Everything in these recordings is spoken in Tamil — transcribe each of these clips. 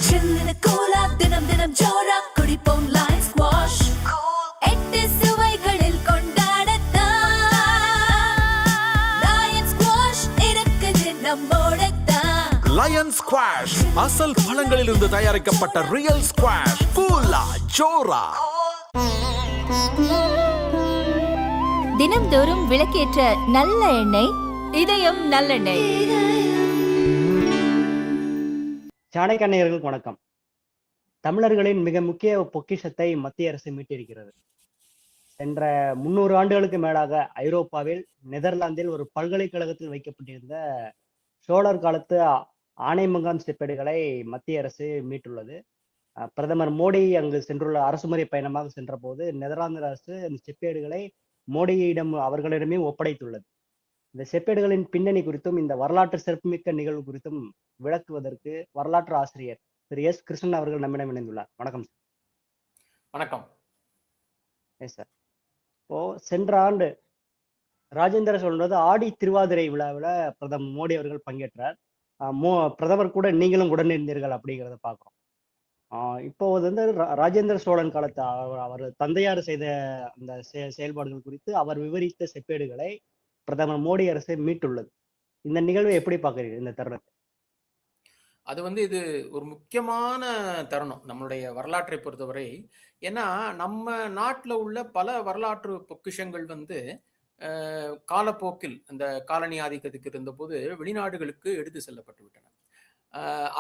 சில்லுன்னு கூலா தினம் தினம் ஜோரா குடிப்போம் லயன் ஸ்குவாஷ். 8 சுவைகளில் கொண்டாடத்தான் லயன் ஸ்குவாஷ் இருக்குது நம்மோடத்தான். லயன் ஸ்குவாஷ் அசல் பழங்களிலிருந்து தயாரிக்கப்பட்ட ரியல் ஸ்குவாஷ். கூலா ஜோரா. தினம்தோறும் விளக்கேற்ற நல்ல எண்ணெய் இதயம் நல்லெண்ணெய். சாணக்கியர்களுக்கு வணக்கம். தமிழர்களின் மிக முக்கிய பொக்கிஷத்தை மத்திய அரசு மீட்டிருக்கிறது. சென்ற 300 ஆண்டுகளுக்கு மேலாக ஐரோப்பாவில் நெதர்லாந்தில் ஒரு பல்கலைக்கழகத்தில் வைக்கப்பட்டிருந்த சோழர் காலத்து ஆனைமங்கான் செப்பேடுகளை மத்திய அரசு மீட்டுள்ளது. பிரதமர் மோடி அங்கு சென்றுள்ள அரசுமுறை பயணமாக சென்ற போது நெதர்லாந்து அரசு அந்த செப்பேடுகளை மோடியிடம் அவர்களிடமே ஒப்படைத்துள்ளது. இந்த செப்பேடுகளின் பின்னணி குறித்தும் இந்த வரலாற்று சிறப்புமிக்க நிகழ்வு குறித்தும் விளக்குவதற்கு வரலாற்று ஆசிரியர் திரு எஸ் கிருஷ்ணன் அவர்கள் நம்மிடம் இணைந்துள்ளார். வணக்கம் சார். வணக்கம். சார், இப்போ சென்ற ஆண்டு ராஜேந்திர சோழன் ஆடி திருவாதிரை விழாவில் பிரதமர் மோடி அவர்கள் பங்கேற்றார். பிரதமர் கூட நீங்களும் உடனிருந்தீர்கள் அப்படிங்கிறத பார்க்குறோம். இப்போ வந்து ராஜேந்திர சோழன் காலத்து அவர் தந்தையார் செய்த அந்த செயல்பாடுகள் குறித்து அவர் விவரித்த செப்பேடுகளை பிரதமர் மோடி அரசு மீட்டுள்ளது. இந்த நிகழ்வை எப்படி பார்க்குறீங்க இந்த தருணத்தை? அது வந்து இது ஒரு முக்கியமான தருணம் நம்மளுடைய வரலாற்றை பொறுத்தவரை. ஏன்னா நம்ம நாட்டில் உள்ள பல வரலாற்று பொக்கிஷங்கள் வந்து காலப்போக்கில் அந்த காலனி ஆதிக்கத்துக்கு இருந்தபோது வெளிநாடுகளுக்கு எடுத்து செல்லப்பட்டு விட்டன.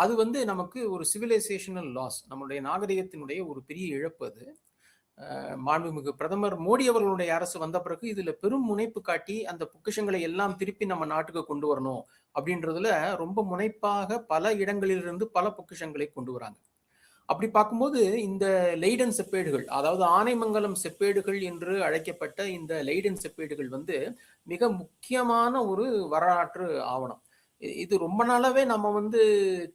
அது வந்து நமக்கு ஒரு சிவிலைசேஷனல் லாஸ், நம்மளுடைய நாகரிகத்தினுடைய ஒரு பெரிய இழப்பு. அது மாண்புமிகு பிரதமர் மோடி அவர்களுடைய அரசு வந்த பிறகு இதுல பெரும் முனைப்பு காட்டி அந்த பொக்கிஷங்களை எல்லாம் திருப்பி நம்ம நாட்டுக்கு கொண்டு வரணும் அப்படின்றதுல ரொம்ப முனைப்பாக பல இடங்களிலிருந்து பல பொக்கிஷங்களை கொண்டு வராங்க. அப்படி பார்க்கும்போது இந்த லெய்டன் செப்பேடுகள், அதாவது ஆனைமங்கலம் செப்பேடுகள் என்று அழைக்கப்பட்ட இந்த லெய்டன் செப்பேடுகள் வந்து மிக முக்கியமான ஒரு வரலாற்று ஆவணம். இது ரொம்ப நாளாவே நம்ம வந்து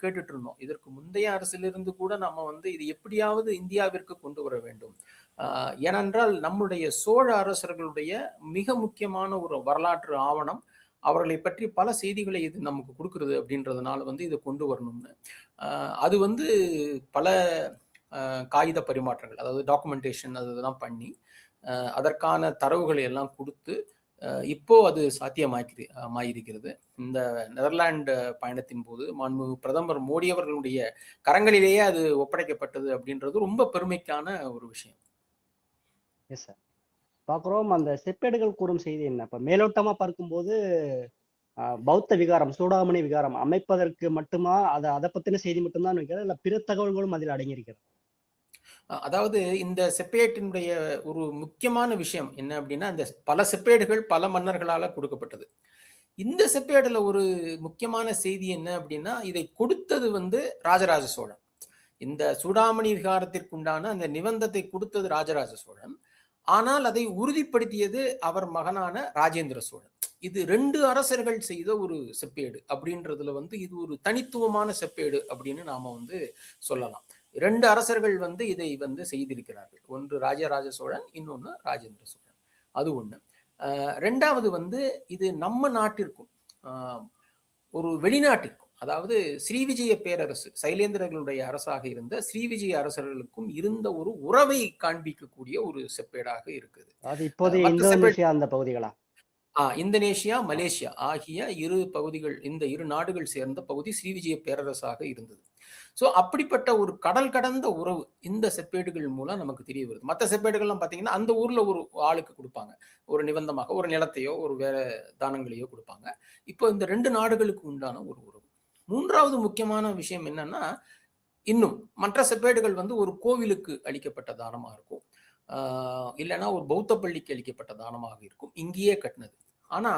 கேட்டுட்டு இருந்தோம். இதற்கு முந்தைய அரசிலிருந்து கூட நம்ம வந்து இது எப்படியாவது இந்தியாவிற்கு கொண்டு வர வேண்டும். ஏனென்றால் நம்முடைய சோழ அரசர்களுடைய மிக முக்கியமான ஒரு வரலாற்று ஆவணம், அவர்களை பற்றி பல செய்திகளை இது நமக்கு கொடுக்கிறது அப்படின்றதுனால வந்து இதை கொண்டு வரணும்னு அது வந்து பல காகித பரிமாற்றங்கள், அதாவது டாக்குமெண்டேஷன் அதெல்லாம் பண்ணி அதற்கான தரவுகளை எல்லாம் கொடுத்து இப்போ அது சாத்தியமாயிருக்கிறது. இந்த நெதர்லாந்து பயணத்தின் போது மாண்புமிகு பிரதமர் மோடி அவர்களுடைய கரங்களிலேயே அது ஒப்படைக்கப்பட்டது அப்படின்றது ரொம்ப பெருமைக்கான ஒரு விஷயம். எஸ் சார், பார்க்குறோம். அந்த செப்பேடுகள் கூறும் செய்தி என்ன? இப்போ மேலோட்டமாக பார்க்கும்போது பௌத்த விகாரம், சூடாமணி விகாரம் அமைப்பதற்கு மட்டுமா அதை பற்றின செய்தி மட்டும்தான் வைக்கிறது, இல்லை பிற தகவல்களும் அதில் அடங்கியிருக்கிறது? அதாவது இந்த செப்பேட்டினுடைய ஒரு முக்கியமான விஷயம் என்ன அப்படின்னா, இந்த பல செப்பேடுகள் பல மன்னர்களால கொடுக்கப்பட்டது. இந்த செப்பேடுல ஒரு முக்கியமான செய்தி என்ன அப்படின்னா, இதை கொடுத்தது வந்து ராஜராஜ சோழன். இந்த சூடாமணி விகாரத்திற்குண்டான அந்த நிபந்தத்தை கொடுத்தது ராஜராஜ சோழன். ஆனால் அதை உறுதிப்படுத்தியது அவர் மகனான ராஜேந்திர சோழன். இது 2 அரசர்கள் செய்த ஒரு செப்பேடு அப்படின்றதுல வந்து இது ஒரு தனித்துவமான செப்பேடு அப்படின்னு நாம வந்து சொல்லலாம். 2 அரசர்கள் வந்து இதை வந்து செய்திருக்கிறார்கள். ஒன்று ராஜராஜ சோழன், இன்னொன்னு ராஜேந்திர சோழன். அது ஒண்ணு. 2வது வந்து இது நம்ம நாட்டிற்கும் ஒரு வெளிநாட்டிற்கும், அதாவது ஸ்ரீவிஜய பேரரசு, சைலேந்திரர்களுடைய அரசாக இருந்த ஸ்ரீவிஜய அரசர்களுக்கும் இருந்த ஒரு உறவை காண்பிக்கக்கூடிய ஒரு செப்பேடாக இருக்குது. அது இப்போதைய இந்தோனேஷியா அந்த பகுதிகளா? இந்தோனேஷியா, மலேசியா ஆகிய 2 பகுதிகள், இந்த 2 நாடுகள் சேர்ந்த பகுதி ஸ்ரீவிஜய பேரரசாக இருந்தது. ஸோ அப்படிப்பட்ட ஒரு கடல் கடந்த உறவு இந்த செப்பேடுகள் மூலம் நமக்கு தெரிய வருது. மற்ற செப்பேடுகள்லாம் பார்த்தீங்கன்னா அந்த ஊர்ல ஒரு ஆளுக்கு கொடுப்பாங்க, ஒரு நிபந்தமாக ஒரு நிலத்தையோ ஒரு வேற தானங்களையோ கொடுப்பாங்க. இப்போ இந்த 2 நாடுகளுக்கு உண்டான ஒரு உறவு. 3வது முக்கியமான விஷயம் என்னன்னா, இன்னும் மற்ற செப்பேடுகள் வந்து ஒரு கோவிலுக்கு அளிக்கப்பட்ட தானமா இருக்கும், இல்லைன்னா ஒரு பௌத்த பள்ளிக்கு அளிக்கப்பட்ட தானமாக இருக்கும், இங்கேயே கட்டினது. ஆனா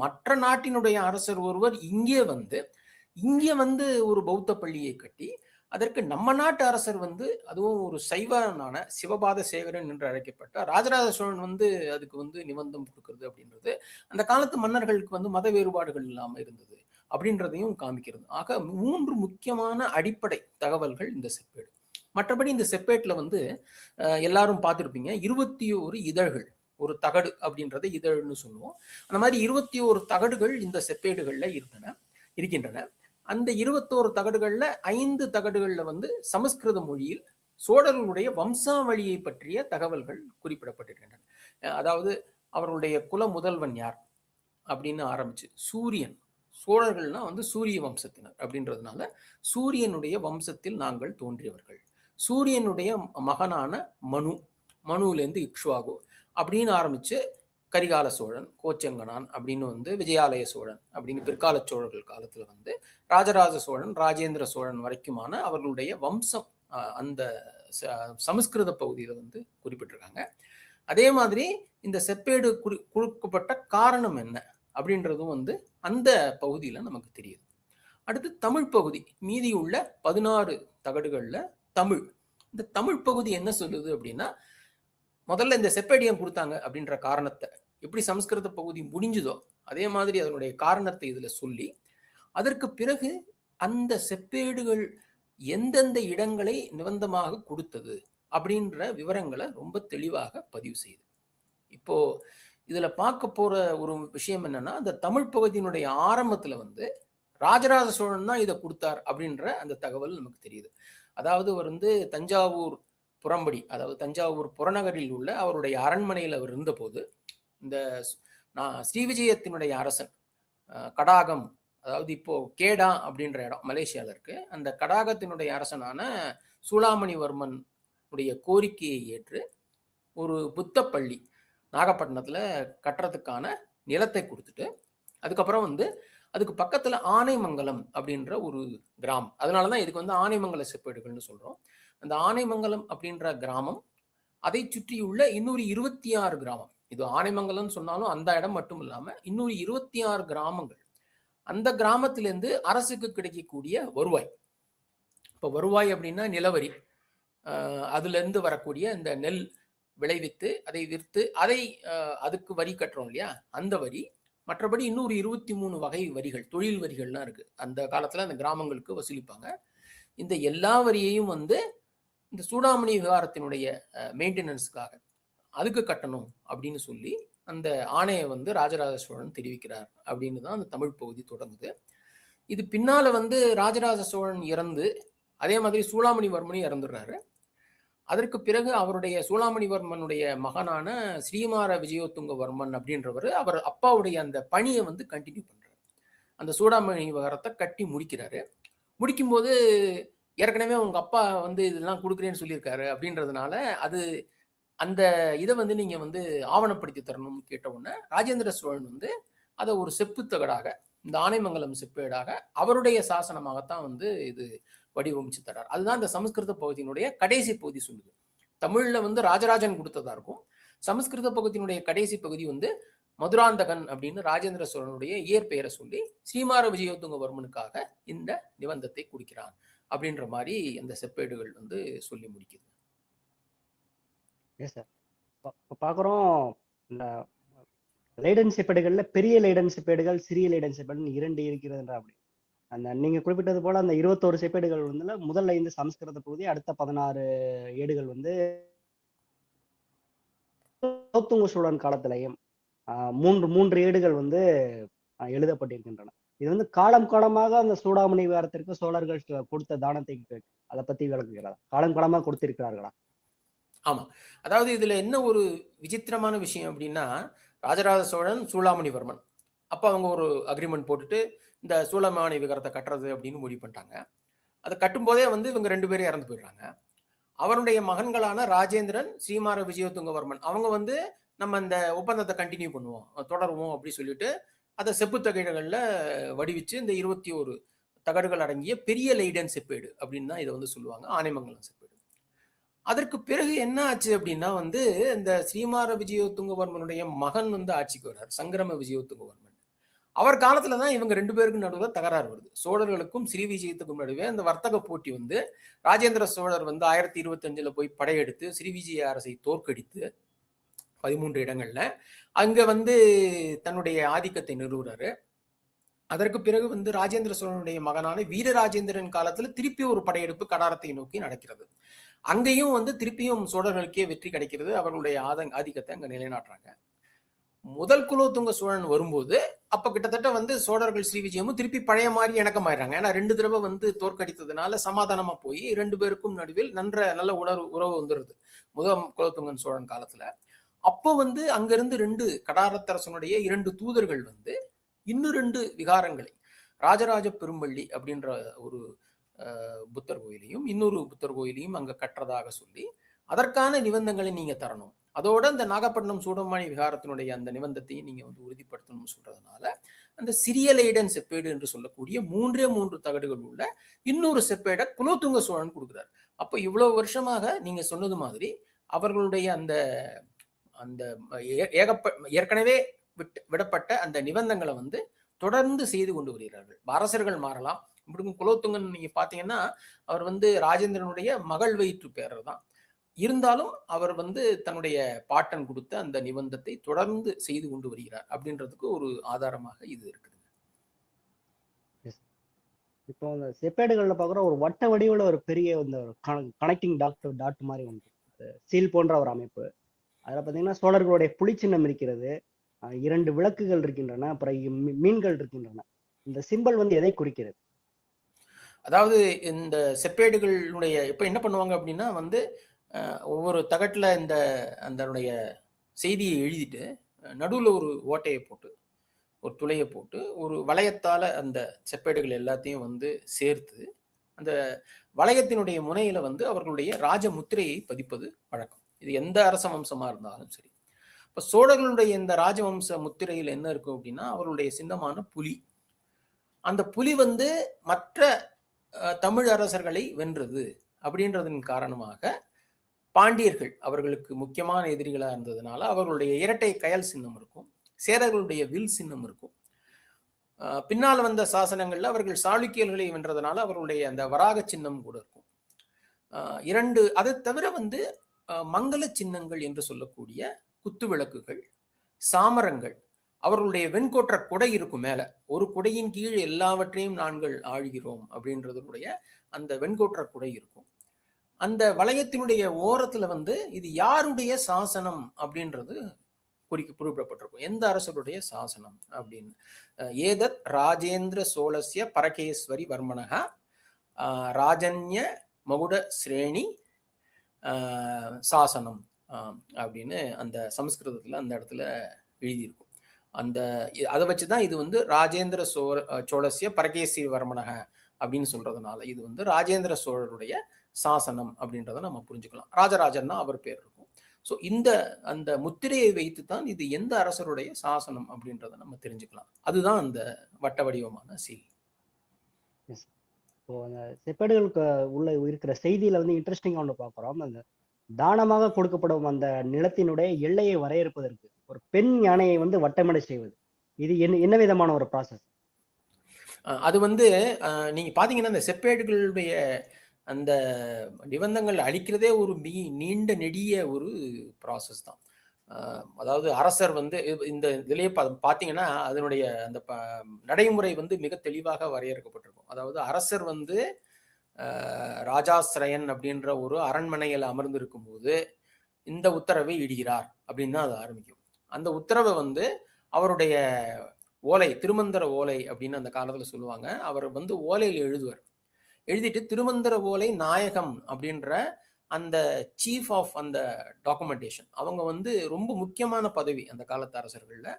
மற்ற நாட்டினுடைய அரசர் ஒருவர் இங்கே வந்து ஒரு பௌத்த பள்ளியை கட்டி அதற்கு நம்ம நாட்டு அரசர் வந்து, அதுவும் ஒரு சைவனான சிவபாத சேகரன் என்று அழைக்கப்பட்ட ராஜராஜ சோழன் வந்து அதுக்கு வந்து நிபந்தம் கொடுக்கிறது அப்படின்றது அந்த காலத்து மன்னர்களுக்கு வந்து மத வேறுபாடுகள் இல்லாம இருந்தது அப்படின்றதையும் காமிக்கிறது. ஆக 3 முக்கியமான அடிப்படை தகவல்கள் இந்த செப்பேடு. மற்றபடி இந்த செப்பேட்ல வந்து எல்லாரும் பார்த்துருப்பீங்க, 21 இதழ்கள், ஒரு தகடு அப்படின்றத இதழ்னு சொல்லுவோம். அந்த மாதிரி 21 தகடுகள் இந்த செப்பேடுகள்ல இருக்கின்றன. அந்த 21 தகடுகள்ல 5 தகடுகள்ல வந்து சமஸ்கிருத மொழியில் சோழர்களுடைய வம்சாவளியை பற்றிய தகவல்கள் குறிப்பிடப்பட்டிருக்கின்றன. அதாவது அவர்களுடைய குல முதல்வன் யார் அப்படின்னு ஆரம்பிச்சு சூரியன், சோழர்கள்னா வந்து சூரிய வம்சத்தினர் அப்படின்றதுனால சூரியனுடைய வம்சத்தில் நாங்கள் தோன்றியவர்கள், சூரியனுடைய மகனான மனு, மனுவிலேருந்து இக்ஷ்வாகு அப்படின்னு ஆரம்பிச்சு கரிகால சோழன், கோச்செங்கனான் அப்படின்னு வந்து விஜயாலய சோழன் அப்படின்னு பிற்கால சோழர்கள் காலத்துல வந்து ராஜராஜ சோழன், ராஜேந்திர சோழன் வரைக்குமான அவர்களுடைய வம்சம் அந்த சமஸ்கிருத பகுதியில வந்து குறிப்பிட்டிருக்காங்க. அதே மாதிரி இந்த செப்பேடு கொடுக்கப்பட்ட காரணம் என்ன அப்படின்றதும் வந்து அந்த பகுதியில நமக்கு தெரியுது. அடுத்து தமிழ் பகுதி, மீதி உள்ள 16 தகடுகள்ல தமிழ். இந்த தமிழ் பகுதி என்ன சொல்லுது அப்படின்னா, முதல்ல இந்த செப்பேடியம் கொடுத்தாங்க அப்படின்ற காரணத்தை எப்படி சமஸ்கிருத பகுதி முடிஞ்சுதோ அதே மாதிரி அதனுடைய காரணத்தை இதுல சொல்லி, அதற்கு பிறகு அந்த செப்பேடுகள் எந்தெந்த இடங்களை நிபந்தமாக கொடுத்தது அப்படின்ற விவரங்களை ரொம்ப தெளிவாக பதிவு செய்யுது. இப்போ இதுல பார்க்க போற ஒரு விஷயம் என்னன்னா, அந்த தமிழ் பகுதியினுடைய ஆரம்பத்துல வந்து ராஜராஜ சோழன் தான் இதை கொடுத்தார் அப்படின்ற அந்த தகவல் நமக்கு தெரியுது. அதாவது அவர் வந்து தஞ்சாவூர் புறம்படி, அதாவது தஞ்சாவூர் புறநகரில் உள்ள அவருடைய அரண்மனையில் அவர் இருந்தபோது இந்த ஸ்ரீவிஜயத்தினுடைய அரசன் கடாகம், அதாவது இப்போ கேடா அப்படின்ற இடம் மலேசியாவில் இருக்கு, அந்த கடாகத்தினுடைய அரசனான சூளாமணிவர்மன் உடைய கோரிக்கையை ஏற்று ஒரு புத்த பள்ளி நாகப்பட்டினத்தில் கட்டுறதுக்கான நிலத்தை கொடுத்துட்டு, அதுக்கப்புறம் வந்து அதுக்கு பக்கத்துல ஆனைமங்கலம் அப்படின்ற ஒரு கிராமம், அதனாலதான் இதுக்கு வந்து ஆனைமங்கல செப்பேடுகள்னு சொல்றோம். அந்த ஆனைமங்கலம் அப்படின்ற கிராமம், அதை சுற்றியுள்ள இன்னொரு 26 கிராமம், இது ஆனைமங்கலம் சொன்னாலும் அந்த இடம் மட்டும் இல்லாம இன்னொரு 26 கிராமங்கள், அந்த கிராமத்திலிருந்து அரசுக்கு கிடைக்கக்கூடிய வருவாய். இப்போ வருவாய் அப்படின்னா நிலவரி, அதுல இருந்து வரக்கூடிய இந்த நெல் விளைவித்து அதை விற்று அதை அதுக்கு வரி கட்டுறோம் இல்லையா, அந்த வரி, மற்றபடி இன்னொரு 23 வகை வரிகள், தொழில் வரிகள்லாம் இருக்கு அந்த காலத்துல அந்த கிராமங்களுக்கு வசூலிப்பாங்க. இந்த எல்லா வரியையும் வந்து இந்த சூடாமணி விவகாரத்தினுடைய மெயின்டெனன்ஸுக்காக அதுக்கு கட்டணும் அப்படின்னு சொல்லி அந்த ஆணையை வந்து ராஜராஜ சோழன் தெரிவிக்கிறார் அப்படின்னு தான் அந்த தமிழ் பகுதி தொடங்குது. இது பின்னால வந்து ராஜராஜ சோழன் இறந்து அதே மாதிரி சூளாமணிவர்மனும் இறந்துடுறாரு. அதற்கு பிறகு அவருடைய சூளாமணிவர்மனுடைய மகனான ஸ்ரீமார விஜயோத்துங்கவர்மன் அப்படின்றவர் அவர் அப்பாவுடைய அந்த பணியை வந்து கண்டினியூ பண்றாரு. அந்த சூடாமணி விவகாரத்தை கட்டி முடிக்கிறாரு. முடிக்கும்போது ஏற்கனவே உங்க அப்பா வந்து இதெல்லாம் கொடுக்குறேன்னு சொல்லியிருக்காரு அப்படின்றதுனால அது அந்த இதை வந்து நீங்க வந்து ஆவணப்படுத்தி தரணும்னு கேட்ட உடனே ராஜேந்திர சோழன் வந்து அதை ஒரு செப்பு தகடாக, இந்த ஆனைமங்கலம் செப்பேடாக அவருடைய சாசனமாகத்தான் வந்து இது வடிவமைச்சு தர்றார். அதுதான் இந்த சமஸ்கிருத பகுதியினுடைய கடைசி பகுதி சொல்லுது. தமிழ்ல வந்து ராஜராஜன் கொடுத்ததா இருக்கும், சமஸ்கிருத பகுதியினுடைய கடைசி பகுதி வந்து மதுராந்தகன் அப்படின்னு ராஜேந்திர சோழனுடைய இயற்பெயரை சொல்லி ஸ்ரீமார விஜயோத்துங்கவர்மனுக்காக இந்த நிபந்தத்தை குடிக்கிறான் அப்படின்ற மாதிரி அந்த செப்பேடுகள் வந்து சொல்லி முடிக்குது. சார் இப்போ பார்க்குறோம், இந்த லைடன் செப்பேடுகள்ல பெரிய லைடன் செப்பேடுகள், சிறிய லைடன் செப்பேடுன்னு 2 இருக்கிறதுன்ற அப்படி அந்த நீங்க குறிப்பிட்டது போல அந்த 21 செப்பேடுகள் வந்து முதல் 5 சமஸ்கிருத பகுதி, அடுத்த 16 ஏடுகள் வந்து குலோத்துங்க சோழன் காலத்திலையும் 3 ஏடுகள் வந்து எழுதப்பட்டிருக்கின்றன. இது வந்து காலம் காலமாக அந்த சூடாமணி விவகாரத்திற்கு சோழர்கள் கொடுத்த தானத்தை அதை பத்தி விளக்குகிறதா, காலம் காலமாக கொடுத்திருக்கிறார்களா? ஆமா, அதாவது இதுல என்ன ஒரு விசித்திரமான விஷயம் அப்படின்னா, ராஜராஜ சோழன் சூளாமணிவர்மன் அப்ப அவங்க ஒரு அக்ரிமெண்ட் போட்டுட்டு இந்த சூளாமணி விகாரத்தை கட்டுறது அப்படின்னு முடிவு பண்ணிட்டாங்க. அதை கட்டும் போதே வந்து இவங்க 2 பேரும் இறந்து போயிடுறாங்க. அவருடைய மகன்களான ராஜேந்திரன், ஸ்ரீமார விஜயோத்துங்கவர்மன் அவங்க வந்து நம்ம இந்த ஒப்பந்தத்தை கண்டினியூ பண்ணுவோம், தொடருவோம் அப்படி சொல்லிட்டு அதை செப்பு தகடுகள்ல வடிவிச்சு இந்த 21 தகடுகள் அடங்கிய பெரிய லைடன் செப்பேடு அப்படின்னு தான் இதை வந்து சொல்லுவாங்க, ஆனைமங்கலம் செப்பேடு. அதற்கு பிறகு என்ன ஆச்சு அப்படின்னா வந்து இந்த ஸ்ரீமார விஜயோத்துங்கவர்மனுடைய மகன் வந்து ஆட்சிக்கு வர்றார், சங்கிரம விஜயோத்துங்கவர்மன். அவர் காலத்துலதான் இவங்க 2 பேருக்கும் நடுவில் தகராறு வருது. சோழர்களுக்கும் ஸ்ரீ விஜயத்துக்கும் நடுவே அந்த வர்த்தக போட்டி வந்து ராஜேந்திர சோழர் வந்து 1025 போய் படையெடுத்து ஸ்ரீ விஜய அரசை தோற்கடித்து 13 இடங்கள்ல அங்க வந்து தன்னுடைய ஆதிக்கத்தை நிறுவுறாரு. அதற்கு பிறகு வந்து ராஜேந்திர சோழனுடைய மகனான வீரராஜேந்திரன் காலத்துல திருப்பி ஒரு படையெடுப்பு கடாரத்தை நோக்கி நடக்கிறது. அங்கேயும் வந்து திருப்பியும் சோழர்களுக்கே வெற்றி கிடைக்கிறது, அவர்களுடைய ஆதிக்கத்தை அங்க நிலைநாட்டுறாங்க. முதல் குலோத்துங்க சோழன் வரும்போது அப்ப கிட்டத்தட்ட வந்து சோழர்கள் ஸ்ரீ விஜயமும் திருப்பி பழைய மாதிரி இணக்கமாயிடுறாங்க. ஏன்னா 2 தடவை வந்து தோற்கடித்ததுனால சமாதானமா போய் 2 பேருக்கும் நடுவில் நல்ல உறவு வந்துருது முதல் குலோத்துங்கன் சோழன் காலத்துல. அப்போ வந்து அங்கிருந்து 2 கடாரத்தரசனுடைய 2 தூதர்கள் வந்து இன்னும் 2 விகாரங்களை, ராஜராஜ பெரும்பள்ளி அப்படின்ற ஒரு புத்தர் கோயிலையும் இன்னொரு புத்தர் கோயிலையும் அங்க கட்டுறதாக சொல்லி அதற்கான நிபந்தங்களை நீங்க தரணும், அதோட இந்த நாகப்பட்டினம் சூடமணி விகாரத்தினுடைய அந்த நிபந்தத்தையும் நீங்க வந்து உறுதிப்படுத்தணும்னு சொல்றதுனால அந்த சிரியலைடன் செப்பேடு என்று சொல்லக்கூடிய 3 தகடுகள் உள்ள இன்னொரு செப்பேடை குலோத்துங்க சோழன் கொடுக்குறாரு. அப்ப இவ்வளவு வருஷமாக நீங்க சொன்னது மாதிரி அவர்களுடைய அந்த அந்த ஏற்கனவே விடப்பட்ட அந்த நிபந்தங்களை வந்து தொடர்ந்து செய்து கொண்டு வருகிறார்கள். அரசர்கள் மாறலாம், இப்படி குலோத்துங்கன் நீங்க பாத்தீங்கன்னா அவர் வந்து ராஜேந்திரனுடைய மகள் வயிற்று பேரர் தான். இருந்தாலும் அவர் வந்து தன்னுடைய பாட்டன் கொடுத்த அந்த நிபந்தத்தை தொடர்ந்து செய்து கொண்டு வருகிறார் அப்படின்றதுக்கு ஒரு ஆதாரமாக இது இருக்குது. இப்போ அந்த செப்பேடுகள்ல பாக்குற ஒரு வட்ட வடிவுல ஒரு பெரிய இந்த கனெக்டிங் டாட் மாதிரி ஒன்று, சீல் போன்ற ஒரு அமைப்பு. அதுல பாத்தீங்கன்னா சோழர்களுடைய புலிச்சின்னம் இருக்கிறது, 2 விளக்குகள் இருக்கின்றன, அப்புறம் மீன்கள் இருக்கின்றன. இந்த சிம்பல் வந்து எதை குறிக்கிறது? அதாவது இந்த செப்பேடுகளுடைய இப்ப என்ன பண்ணுவாங்க அப்படின்னா வந்து ஒவ்வொரு தகட்டுல அதனுடைய செய்தியை எழுதிட்டு நடுவில் ஒரு ஓட்டையை போட்டு ஒரு துளையை போட்டு ஒரு வளையத்தால அந்த செப்பேடுகள் எல்லாத்தையும் வந்து சேர்த்து அந்த வளையத்தினுடைய முனையில வந்து அவர்களுடைய ராஜ முத்திரையை பதிப்பது வழக்கம். இது எந்த அரச வம்சமா இருந்தாலும் சரி. இப்ப சோழர்களுடைய இந்த ராஜவம்ச முத்திரையில் என்ன இருக்கும் அப்படின்னா அவர்களுடைய சின்னமான புலி. அந்த புலி வந்து மற்ற தமிழ் அரசர்களை வென்றது அப்படின்றதன் காரணமாக பாண்டியர்கள் அவர்களுக்கு முக்கியமான எதிரிகளா இருந்ததுனால அவர்களுடைய இரட்டை கயல் சின்னம் இருக்கும், சேரர்களுடைய வில் சின்னம் இருக்கும். பின்னால் வந்த சாசனங்கள்ல அவர்கள் சாளுக்கியர்களை வென்றதுனால அவர்களுடைய அந்த வராக சின்னம் கூட இருக்கும். 2 அதை தவிர வந்து மங்கள சின்னங்கள் என்று சொல்லக்கூடிய குத்து விளக்குகள், சாமரங்கள், அவர்களுடைய வெண்கோற்ற குடை இருக்கும் மேல, ஒரு குடையின் கீழ் எல்லாவற்றையும் நாங்கள் ஆழ்கிறோம் அப்படின்றதுடைய அந்த வெண்கோற்ற குடை இருக்கும். அந்த வளையத்தினுடைய ஓரத்துல வந்து இது யாருடைய சாசனம் அப்படின்றது குறிப்பிடப்பட்டிருக்கும், எந்த அரசருடைய சாசனம் அப்படின்னு. ஏதத் ராஜேந்திர சோழஸ்ய பரகேஸ்வரி வர்மனக ராஜன்ய மகுட ஸ்ரேணி சாசனம் அப்படின்னு அந்த சமஸ்கிருதத்துல அந்த இடத்துல எழுதியிருக்கும். அதை வச்சுதான் இது வந்து ராஜேந்திர சோழஸ்ய பரகேஸ்வரி வர்மனக அப்படின்னு சொல்றதுனால இது வந்து ராஜேந்திர சோழருடைய சாசனம் அப்படின்றத நம்ம புரிஞ்சுக்கலாம். ராஜராஜன்னா அவர் பேர் இருக்கும். ஸோ அந்த முத்திரையை வைத்து தான் இது எந்த அரசருடைய சாசனம் அப்படின்றத நம்ம தெரிஞ்சுக்கலாம். அதுதான் அந்த வட்ட வடிவமான சீல். இப்போ அந்த செப்பேடுகளுக்கு உள்ள இருக்கிற செய்தியில வந்து இன்ட்ரெஸ்டிங்கா ஒன்று பார்க்குறோம். அந்த தானமாக கொடுக்கப்படும் அந்த நிலத்தினுடைய எல்லையை வரையறுப்பதற்கு ஒரு பெண் யானையை வந்து வட்டமடை செய்வது, இது என்ன விதமான ஒரு ப்ராசஸ்? அது வந்து நீங்க பாத்தீங்கன்னா அந்த செப்பேடுகளுடைய அந்த நிபந்தங்கள் அளிக்கிறதே ஒரு நீண்ட நெடிய ஒரு ப்ராசஸ் தான். அதாவது அரசர் வந்து இந்த இதுலயே பாத்தீங்கன்னா அதனுடைய அந்த நடைமுறை வந்து மிக தெளிவாக வரையறுக்கப்பட்டிருக்கும். அதாவது அரசர் வந்து ராஜாசிரயன் அப்படின்ற ஒரு அரண்மனையில் அமர்ந்து இருக்கும் போது இந்த உத்தரவை இடுகிறார் அப்படின்னு தான் அது ஆரம்பிக்கும். அந்த உத்தரவை வந்து அவருடைய ஓலை, திருமந்திர ஓலை அப்படின்னு அந்த காலத்துல சொல்லுவாங்க. அவர் வந்து ஓலையில் எழுதுவார். எழுதிட்டு திருமந்திர ஓலை நாயகம் அப்படின்ற அந்த சீஃப் ஆஃப் அந்த டாக்குமெண்டேஷன், அவங்க வந்து ரொம்ப முக்கியமான பதவி அந்த காலத்து அரசர்கள்ல.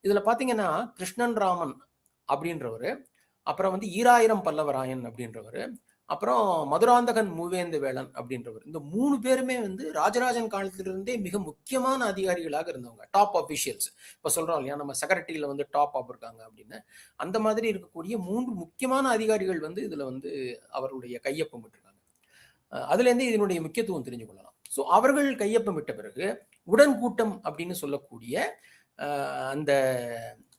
இதுல பாத்தீங்கன்னா கிருஷ்ணன் ராமன் அப்படின்றவர், அப்புறம் வந்து ஈராயிரம் பல்லவராயன் அப்படின்றவர், அப்புறம் மதுராந்தகன் மூவேந்து வேளன் அப்படின்றவர், இந்த 3 பேருமே வந்து ராஜராஜன் காலத்திலிருந்தே மிக முக்கியமான அதிகாரிகளாக இருந்தவங்க, டாப் அபிஷியல்ஸ். இப்ப சொல்றோம் இல்லையா நம்ம செக்ரட்டரியில வந்து டாப் ஆப் இருக்காங்க அப்படின்னு, அந்த மாதிரி இருக்கக்கூடிய 3 முக்கியமான அதிகாரிகள் வந்து இதுல வந்து அவருடைய கையொப்பம் விட்டுருக்காங்க. அதுல இருந்து இதனுடைய முக்கியத்துவம் தெரிஞ்சு கொள்ளலாம். ஸோ அவர்கள் கையொப்பம் விட்ட பிறகு உடன்கூட்டம் அப்படின்னு சொல்லக்கூடிய அந்த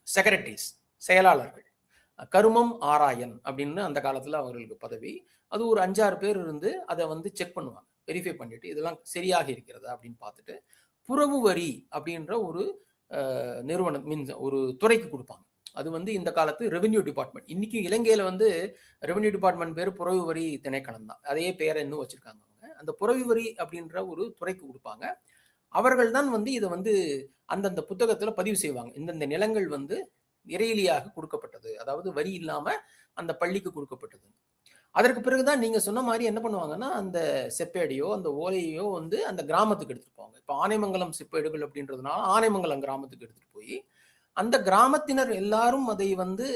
செக்ரட்டரிஸ், செயலாளர்கள், கருமம் ஆராயன் அப்படின்னு அந்த காலத்துல அவர்களுக்கு பதவி. அது ஒரு 5-6 பேர் இருந்து அதை வந்து செக் பண்ணுவாங்க, வெரிஃபை பண்ணிட்டு இதெல்லாம் சரியாக இருக்கிறதா அப்படின்னு பார்த்துட்டு புறவு வரி அப்படின்ற ஒரு நிறுவனம் மீன்ஸ் ஒரு துறைக்கு கொடுப்பாங்க. அது வந்து இந்த காலத்து ரெவென்யூ டிபார்ட்மெண்ட். இன்னைக்கு இலங்கையில வந்து ரெவென்யூ டிபார்ட்மெண்ட் பேர் புறவு வரி திணைக்களம் தான், அதே பேரை இன்னும் வச்சிருக்காங்க அவங்க. அந்த புறவு வரி அப்படின்ற ஒரு துறைக்கு கொடுப்பாங்க. அவர்கள் தான் வந்து இதை வந்து அந்தந்த புத்தகத்துல பதிவு செய்வாங்க. இந்தந்த நிலங்கள் வந்து இறையிலியாக கொடுக்கப்பட்டது, அதாவது வரி இல்லாம அந்த பள்ளிக்கு கொடுக்கப்பட்டது. அதற்கு பிறகுதான் நீங்க சொன்ன மாதிரி என்ன பண்ணுவாங்கன்னா, அந்த செப்பேடையோ அந்த ஓலையோ வந்து அந்த கிராமத்துக்கு எடுத்துட்டு போவாங்க. இப்போ ஆனைமங்கலம் செப்பேடுகள் அப்படின்றதுனால ஆனைமங்கலம் கிராமத்துக்கு எடுத்துட்டு போய் அந்த கிராமத்தினர் எல்லாரும் அதை வந்து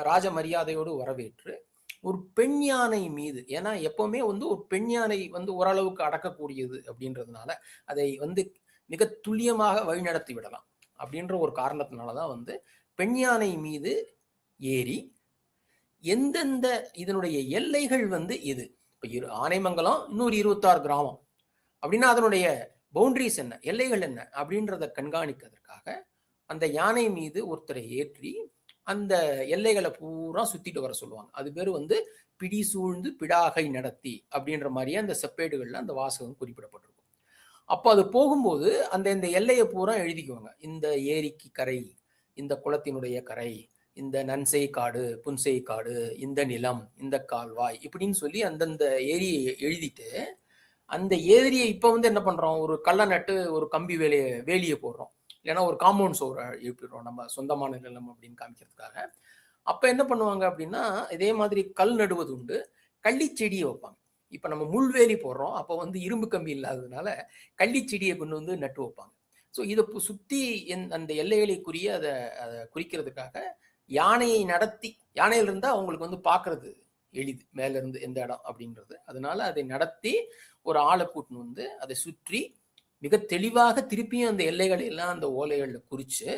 ராஜ மரியாதையோடு வரவேற்று ஒரு பெண் யானை மீது, ஏன்னா எப்பவுமே வந்து ஒரு பெண் யானை வந்து ஓரளவுக்கு அடக்கக்கூடியது அப்படின்றதுனால அதை வந்து மிக துல்லியமாக வழிநடத்தி விடலாம் அப்படின்ற ஒரு காரணத்தினாலதான் வந்து பெண் யானை மீது ஏறி எந்தெந்த இதனுடைய எல்லைகள் வந்து இது இப்போ ஆனைமங்கலம் இன்னொரு 26 கிராமம் அப்படின்னா அதனுடைய பவுண்டரிஸ் என்ன, எல்லைகள் என்ன அப்படின்றத கண்காணிக்கிறதுக்காக அந்த யானை மீது ஒருத்தரை ஏற்றி அந்த எல்லைகளை பூரா சுத்திட்டு வர சொல்லுவாங்க. அது பேர் வந்து பிடி சூழ்ந்து பிடாகை நடத்தி அப்படின்ற மாதிரியே அந்த செப்பேடுகள்ல அந்த வாசகம் குறிப்பிடப்பட்டிருக்கும். அப்போ அது போகும்போது அந்த இந்த எல்லையை பூரா எழுதிக்குவாங்க. இந்த ஏரிக்கு கரை, இந்த குளத்தினுடைய கரை, இந்த நன்சை காடு, புன்சை காடு, இந்த நிலம், இந்த கால்வாய் இப்படின்னு சொல்லி அந்தந்த ஏரியை எழுதிட்டு அந்த ஏரியை இப்போ வந்து என்ன பண்றோம், ஒரு கள்ள நட்டு ஒரு கம்பி வேலியை போடுறோம், இல்லைன்னா ஒரு காம்பவுண்ட் சோரை எழுப்பிடுறோம் நம்ம சொந்தமான நிலம் அப்படின்னு காமிக்கிறதுக்காக. அப்ப என்ன பண்ணுவாங்க அப்படின்னா, இதே மாதிரி கல் நடுவது உண்டு, கள்ளிச்செடியை வைப்பாங்க. இப்ப நம்ம முள்வேலி போடுறோம், அப்போ வந்து இரும்பு கம்பி இல்லாததுனால கள்ளிச்செடியை கொண்டு வந்து நட்டு வைப்பாங்க. ஸோ இதை சுத்தி அந்த எல்லைகளுக்குரிய அதை குறிக்கிறதுக்காக யானையை நடத்தி, யானையில இருந்தா அவங்களுக்கு வந்து பாக்குறது எளிது மேல இருந்து எந்த இடம் அப்படின்றது, அதனால அதை நடத்தி ஒரு ஆளை கூட்டின்னு வந்து அதை சுற்றி மிக தெளிவாக திருப்பியும் அந்த எல்லைகளை எல்லாம் அந்த ஓலைகள்ல குறிச்சு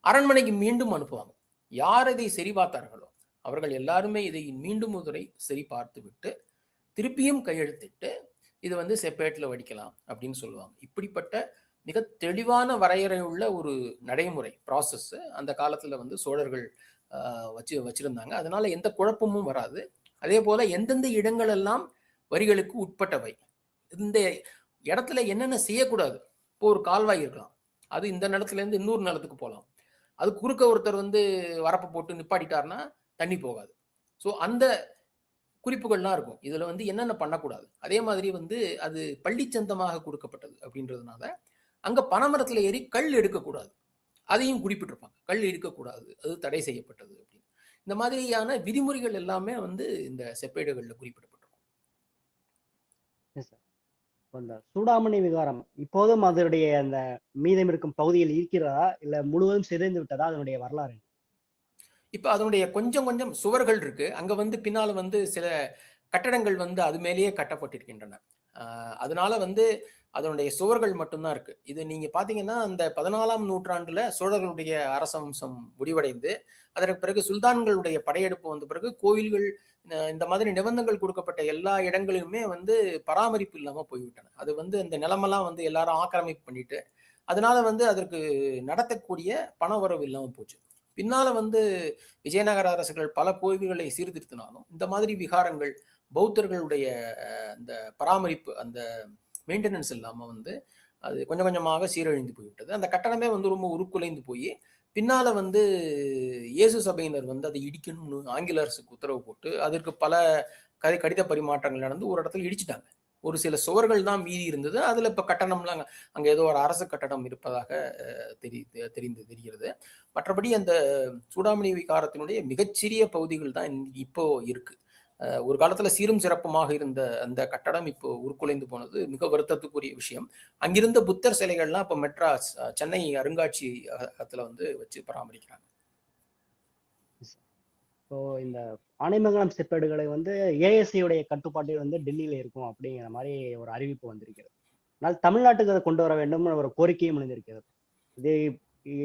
அரண்மனைக்கு மீண்டும் அனுப்புவாங்க. யார் இதை சரி பார்த்தார்களோ அவர்கள் எல்லாருமே இதை மீண்டும் ஒரு சரி பார்த்து விட்டு திருப்பியும் கையெழுத்திட்டு இது வந்து செப்பேட்ல வடிக்கலாம் அப்படின்னு சொல்லுவாங்க. இப்படிப்பட்ட மிக தெளிவான வரையறை உள்ள ஒரு நடைமுறை ப்ராசஸ் அந்த காலத்துல வந்து சோழர்கள் வச்சிருந்தாங்க. அதனால எந்த குழப்பமும் வராது. அதே போல எந்தெந்த இடங்கள் எல்லாம் வரிகளுக்கு உட்பட்டவை, இந்த இடத்துல என்னென்ன செய்யக்கூடாது. இப்போ ஒரு கால்வாய் இருக்கலாம், அது இந்த நிலத்துல இருந்து இன்னொரு நிலத்துக்கு போகலாம். அது குறுக்க ஒருத்தர் வந்து வரப்பை போட்டு நிப்பாட்டிட்டாருன்னா தண்ணி போகாது. ஸோ அந்த குறிப்புகள்லாம் இருக்கும் இதுல வந்து என்னென்ன பண்ணக்கூடாது. அதே மாதிரி வந்து அது பள்ளிச்சந்தமாக கொடுக்கப்பட்டது அப்படின்றதுனால அங்க பனைமரத்துல ஏறி கல் எடுக்கக்கூடாது, அதையும் குறிப்பிட்டிருப்பாங்க. கல் இருக்கக்கூடாது, அது தடை செய்யப்பட்டது அப்படின்னு. இந்த மாதிரியான விதிமுறைகள் எல்லாமே வந்து இந்த செப்பேடுகள்ல குறிப்பிடப்பட்டிருக்கும். இந்த சூடாமணி விகாரம் இப்போதும் அதனுடைய அந்த மீதம் இருக்கும் பகுதியில் இருக்கிறதா, இல்ல முழுவதும் சிதைந்து விட்டதா, அதனுடைய வரலாறு? இப்ப அதனுடைய கொஞ்சம் கொஞ்சம் சுவர்கள் இருக்கு. அங்க வந்து பின்னால வந்து சில கட்டடங்கள் வந்து அது மேலேயே கட்டப்பட்டிருக்கின்றன. அதனால வந்து அதனுடைய சுவர்கள் மட்டும்தான் இருக்கு. இது நீங்க பாத்தீங்கன்னா அந்த 14ஆம் நூற்றாண்டுல சோழர்களுடைய அரசவம்சம் முடிவடைந்து அதற்கு பிறகு சுல்தான்களுடைய படையெடுப்பு வந்த பிறகு கோவில்கள் இந்த மாதிரி நிபந்தங்கள் கொடுக்கப்பட்ட எல்லா இடங்களிலுமே வந்து பராமரிப்பு இல்லாம போய்விட்டன. அது வந்து அந்த நிலமெல்லாம் வந்து எல்லாரும் ஆக்கிரமிப்பு பண்ணிட்டு அதனால வந்து அதற்கு நடத்தக்கூடிய பண வரவு இல்லாம போச்சு. பின்னால வந்து விஜயநகர அரசுகள் பல கோவில்களை சீர்திருத்தினாலும் இந்த மாதிரி விகாரங்கள் பௌத்தர்களுடைய அந்த பராமரிப்பு அந்த மெயின்டெனன்ஸ் இல்லாம வந்து அது கொஞ்சம் கொஞ்சமாக சீரழிந்து போய்விட்டது. அந்த கட்டணமே வந்து ரொம்ப உருக்குலைந்து போய் பின்னால வந்து இயேசு சபையினர் வந்து அதை இடிக்கணும்னு ஆங்கில அரசுக்கு உத்தரவு போட்டு அதற்கு பல கடித பரிமாற்றங்கள் நடந்து ஒரு இடத்துல இடிச்சிட்டாங்க. ஒரு சில சுவர்கள் தான் மீதி இருந்தது. அதுல இப்ப கட்டணம்லாம் அங்க ஏதோ ஒரு அரசு கட்டடம் இருப்பதாக தெரிகிறது. மற்றபடி அந்த சூடாமணி விகாரத்தினுடைய மிகச்சிறிய பகுதிகள் தான் இப்போ இருக்கு. ஒரு காலத்துல சீரும் சிறப்புமாக இருந்த அந்த கட்டடம் இப்போ உருக்குலைந்து போனது மிக வருத்தத்துக்குரிய விஷயம். அங்கிருந்த புத்தர் சிலைகள்லாம் இப்ப மெட்ராஸ் சென்னை அருங்காட்சியகத்துல வந்து வச்சு பராமரிக்கிறாங்க. ஸோ இந்த ஆனைமங்கலம் செப்பேடுகளை வந்து ஏஎஸ்சியுடைய கட்டுப்பாட்டில் வந்து டெல்லியில இருக்கும் அப்படிங்கிற மாதிரி ஒரு அறிவிப்பு வந்திருக்கிறது. ஆனால் தமிழ்நாட்டுக்கு அதை கொண்டு வர வேண்டும் ஒரு கோரிக்கையும் எழுந்திருக்கிறது.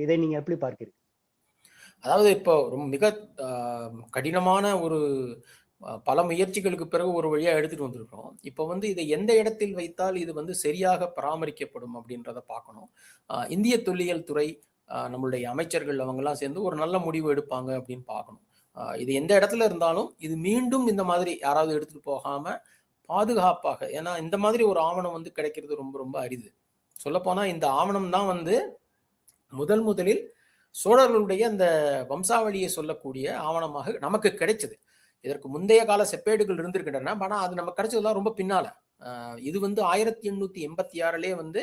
இதை நீங்க எப்படி பார்க்கிறீங்க? அதாவது இப்போ ரொம்ப மிக கடினமான ஒரு பல முயற்சிகளுக்கு பிறகு ஒரு வழியா எடுத்துட்டு வந்திருக்கிறோம். இப்போ வந்து இதை எந்த இடத்தில் வைத்தால் இது வந்து சரியாக பராமரிக்கப்படும் அப்படின்றத பார்க்கணும். இந்திய தொல்லியல் துறை நம்மளுடைய அமைச்சர்கள் அவங்கெல்லாம் சேர்ந்து ஒரு நல்ல முடிவு எடுப்பாங்க அப்படின்னு பார்க்கணும். இது எந்த இடத்துல இருந்தாலும் இது மீண்டும் இந்த மாதிரி யாராவது எடுத்துட்டு போகாம பாதுகாப்பாக, ஏன்னா இந்த மாதிரி ஒரு ஆவணம் வந்து கிடைக்கிறது ரொம்ப ரொம்ப அரிது. சொல்லப்போனா இந்த ஆவணம் தான் வந்து முதலில் சோழர்களுடைய அந்த வம்சாவளியை சொல்லக்கூடிய ஆவணமாக நமக்கு கிடைச்சது. இதற்கு முந்தைய கால செப்பேடுகள் இருந்திருக்கின்றன, ஆனா அது நமக்கு கிடைச்சதுலாம் ரொம்ப பின்னால. இது வந்து 1886 வந்து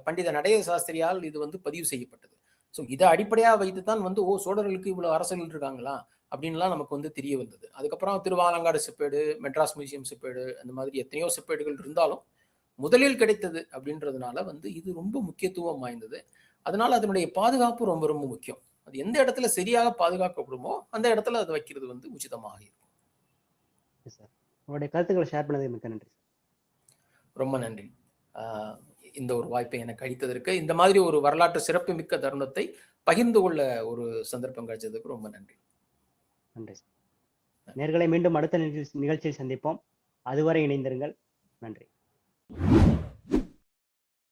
பண்டித நடேச சாஸ்திரியால் இது வந்து பதிவு செய்யப்பட்டது. ஸோ இதை அடிப்படையாக வைத்து தான் வந்து சோழர்களுக்கு இவ்வளோ அரசர்கள் இருக்காங்களா அப்படின்லாம் நமக்கு வந்து தெரிய வந்தது. அதுக்கப்புறம் திருவாலங்காடு செப்பேடு, மெட்ராஸ் மியூசியம் செப்பேடு, அந்த மாதிரி எத்தனையோ செப்பேடுகள் இருந்தாலும் முதலில் கிடைத்தது அப்படின்றதுனால வந்து இது ரொம்ப முக்கியத்துவம் வாய்ந்தது. அதனால அதனுடைய பாதுகாப்பு ரொம்ப ரொம்ப முக்கியம். அது எந்த இடத்துல சரியாக பாதுகாக்கப்படுமோ அந்த இடத்துல அதை வைக்கிறது வந்து உச்சிதமாக இருக்கும். சார், உங்களுடைய கருத்துக்களை ஷேர் பண்ணதுக்கு மிக்க நன்றி. ரொம்ப நன்றி. இந்த ஒரு வாய்ப்பை எனக்கு அளித்ததற்கு, இந்த மாதிரி ஒரு வரலாற்று சிறப்பு மிக்க தருணத்தை பகிர்ந்து கொள்ள ஒரு சந்தர்ப்பம் கிடைச்சதுக்கு ரொம்ப நன்றி. நன்றி சார். நேர்களை மீண்டும் அடுத்த நிகழ்ச்சியில் சந்திப்போம். அதுவரை இணைந்திருங்கள். நன்றி.